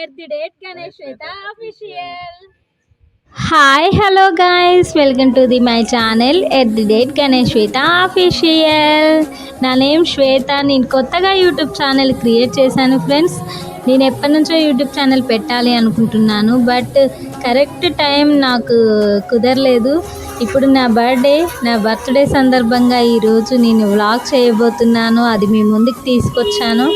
@GaneshShweta official. Hi hello guys, welcome to my channel @GaneshShweta official. నా name శ్వేత. నేను కొత్తగా YouTube channel create చేశాను friends. నేను ఎప్పటి నుంచో యూట్యూబ్ ఛానల్ పెట్టాలి అనుకుంటున్నాను, బట్ కరెక్ట్ టైం నాకు కుదరలేదు. ఇప్పుడు నా బర్త్డే సందర్భంగా ఈరోజు నేను వ్లాగ్ చేయబోతున్నాను. అది మీ ముందుకు తీసుకొచ్చాను.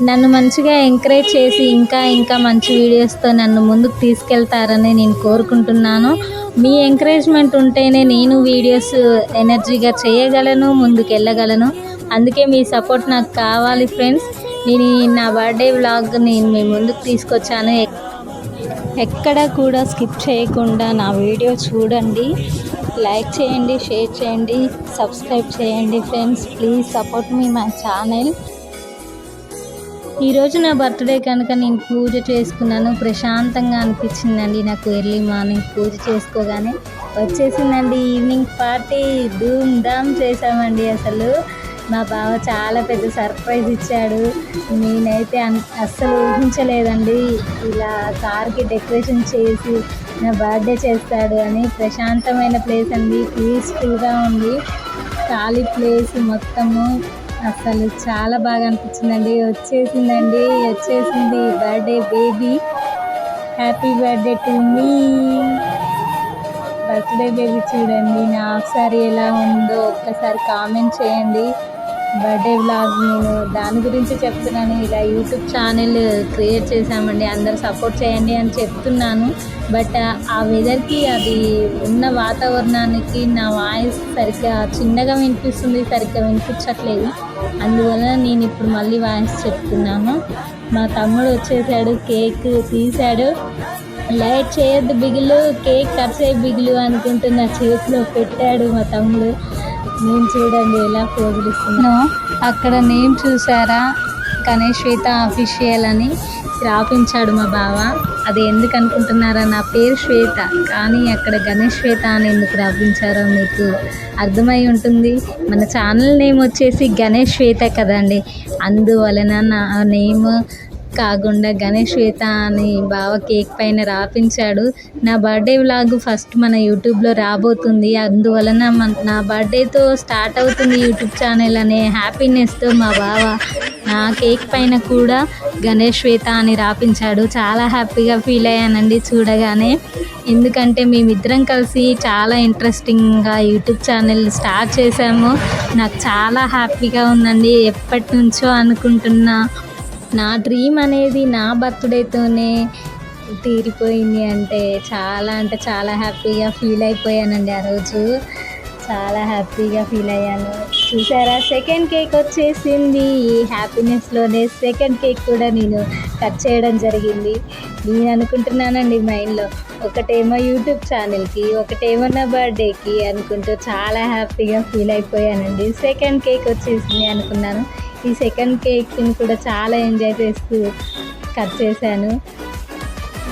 నన్ను మంచిగా ఎంకరేజ్ చేసి ఇంకా మంచి వీడియోస్తో నన్ను ముందుకు తీసుకెళ్తారని నేను కోరుకుంటున్నాను. మీ ఎంకరేజ్మెంట్ ఉంటేనే నేను వీడియోస్ ఎనర్జీగా చేయగలను, ముందుకు వెళ్ళగలను. అందుకే మీ సపోర్ట్ నాకు కావాలి ఫ్రెండ్స్. నేను నా బర్త్డే వ్లాగ్ నేను మీ ముందుకు తీసుకొచ్చాను. ఎక్కడ కూడా స్కిప్ చేయకుండా నా వీడియో చూడండి, లైక్ చేయండి, షేర్ చేయండి, సబ్స్క్రైబ్ చేయండి friends. Please support me my channel. ఈరోజు నా బర్త్డే కనుక నేను పూజ చేసుకున్నాను. ప్రశాంతంగా అనిపించిందండి నాకు. ఎర్లీ మార్నింగ్ పూజ చేసుకోగానే వచ్చేసిందండి ఈవినింగ్ పార్టీ. ధూమ్ ధామ్ చేసామండి. అసలు మా బావ చాలా పెద్ద సర్ప్రైజ్ ఇచ్చాడు. నేనైతే అస్సలు ఊహించలేదండి ఇలా కార్కి డెకరేషన్ చేసి నా బర్త్డే చేస్తాడు అని. ప్రశాంతమైన ప్లేస్ అండి, పీస్ఫుల్గా ఉంది. ఖాళీ ప్లేస్ మొత్తము. అసలు చాలా బాగా అనిపించిందండి. వచ్చేసింది birthday baby. Happy birthday to me. Birthday baby చూడండి. నా ఒకసారి ఎలా ఉందో ఒక్కసారి కామెంట్ చేయండి. బర్త్డే వ్లాగ్ నేను దాని గురించి చెప్తున్నాను. ఇలా యూట్యూబ్ ఛానల్ క్రియేట్ చేశామండి, అందరు సపోర్ట్ చేయండి అని చెప్తున్నాను. బట్ ఆ వెదర్కి, అది ఉన్న వాతావరణానికి నా వాయిస్ సరిగ్గా చిన్నగా వినిపిస్తుంది, సరిగ్గా వినిపించట్లేదు. అందువల్ల నేను ఇప్పుడు మళ్ళీ వాయిస్ చెప్తున్నాను. మా తమ్ముడు వచ్చేసాడు, కేక్ తీశాడు. లైట్ చేయొద్దు బిగులు, కేక్ కట్ చేయి బిగులు అనుకుంటూ నా చేతిలో పెట్టాడు మా తమ్ముడు. నేను చూడండి ఎలా పోగులిస్తున్నాను. అక్కడ నేమ్ చూసారా, GaneshShweta official అని రాపించాడు మా బావ. అది ఎందుకు అనుకుంటున్నారా, నా పేరు శ్వేత, కానీ అక్కడ GaneshShweta అని ఎందుకు రాపించారో మీకు అర్థమై ఉంటుంది. మన ఛానల్ నేమ్ వచ్చేసి GaneshShweta కదండి. అందువలన నా నేమ్ కాకుండా GaneshShweta అని బావ కేక్ పైన రాపించాడు. నా బర్త్డే వ్లాగ్ ఫస్ట్ మన యూట్యూబ్లో రాబోతుంది. అందువలన నా బర్త్డేతో స్టార్ట్ అవుతుంది యూట్యూబ్ ఛానల్ అనే హ్యాపీనెస్తో మా బావ నా కేక్ పైన కూడా GaneshShweta అని రాపించాడు. చాలా హ్యాపీగా ఫీల్ అయ్యానండి చూడగానే. ఎందుకంటే మేమిద్దరం కలిసి చాలా ఇంట్రెస్టింగ్గా యూట్యూబ్ ఛానల్ స్టార్ట్ చేసాము. నాకు చాలా హ్యాపీగా ఉందండి. ఎప్పటి నుంచో అనుకుంటున్నా నా డ్రీమ్ అనేది నా బర్త్డేతోనే తీరిపోయింది. అంటే చాలా హ్యాపీగా ఫీల్ అయిపోయానండి. ఆ రోజు చాలా హ్యాపీగా ఫీల్ అయ్యాను. చూసారా, సెకండ్ కేక్ వచ్చేసింది. ఈ హ్యాపీనెస్లోనే సెకండ్ కేక్ కూడా నేను కట్ చేయడం జరిగింది. నేను అనుకుంటున్నానండి మైండ్లో, ఒకటేమో యూట్యూబ్ ఛానల్కి, ఒకటేమో నా బర్త్డేకి అనుకుంటూ చాలా హ్యాపీగా ఫీల్ అయిపోయానండి. సెకండ్ కేక్ వచ్చేసింది అనుకున్నాను. ఈ సెకండ్ కేక్ని కూడా చాలా ఎంజాయ్ చేస్తూ కట్ చేశాను.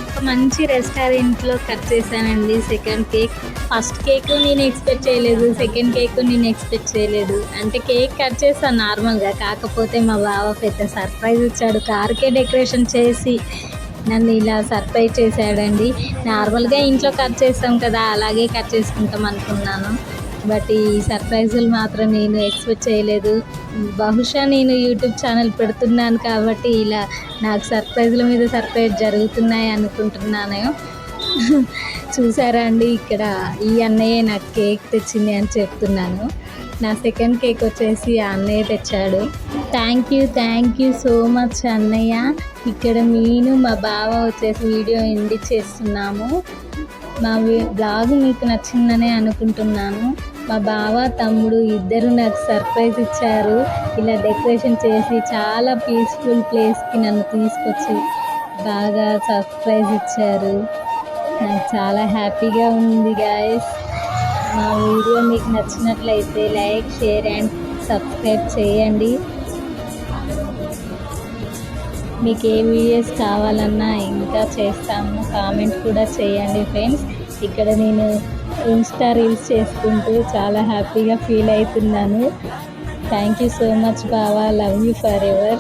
ఒక మంచి రెస్టారెంట్లో కట్ చేశానండి సెకండ్ కేక్. ఫస్ట్ కేక్ నేను ఎక్స్పెక్ట్ చేయలేదు, సెకండ్ కేక్ నేను ఎక్స్పెక్ట్ చేయలేదు. అంటే కేక్ కట్ చేస్తాను నార్మల్గా, కాకపోతే మా బావ పెద్ద సర్ప్రైజ్ ఇచ్చాడు. కార్కే డెకరేషన్ చేసి నన్ను ఇలా సర్ప్రైజ్ చేశాడండి. నార్మల్గా ఇంట్లో కట్ చేస్తాం కదా, అలాగే కట్ చేసుకుంటాం అనుకున్నాను. బట్ ఈ సర్ప్రైజులు మాత్రం నేను ఎక్స్పెక్ట్ చేయలేదు. బహుశా నేను యూట్యూబ్ ఛానల్ పెడుతున్నాను కాబట్టి ఇలా నాకు సర్ప్రైజుల మీద సర్ప్రైజ్ జరుగుతున్నాయి అనుకుంటున్నాను. చూసారా అండి, ఇక్కడ ఈ అన్నయ్య నాకు కేక్ తెచ్చింది అని చెప్తున్నాను. నా సెకండ్ కేక్ వచ్చేసి ఆ అన్నయ్య తెచ్చాడు. థ్యాంక్ యూ సో మచ్ అన్నయ్య. ఇక్కడ నేను మా బావ వచ్చేసి వీడియో ఎండ్ చేస్తున్నాము. మా బ్లాగ్ మీకు నచ్చిందనే అనుకుంటున్నాను. మా బావ తమ్ముడు ఇద్దరు నాకు సర్ప్రైజ్ ఇచ్చారు. ఇలా డెకరేషన్ చేసి చాలా పీస్ఫుల్ ప్లేస్కి నన్ను తీసుకొచ్చి బాగా సర్ప్రైజ్ ఇచ్చారు. నాకు చాలా హ్యాపీగా ఉంది గాయస్. మా వీడియో మీకు నచ్చినట్లయితే లైక్, షేర్ అండ్ సబ్స్క్రైబ్ చేయండి. మీకు ఏ వీడియోస్ కావాలన్నా ఇంకా చేస్తాము, కామెంట్ కూడా చేయండి ఫ్రెండ్స్. ఇక్కడ నేను ఇన్స్టా రీల్స్ చేసుకుంటూ చాలా హ్యాపీగా ఫీల్ అవుతున్నాను. థ్యాంక్ యూ సో మచ్ బావా, లవ్ యూ ఫర్ ఎవర్.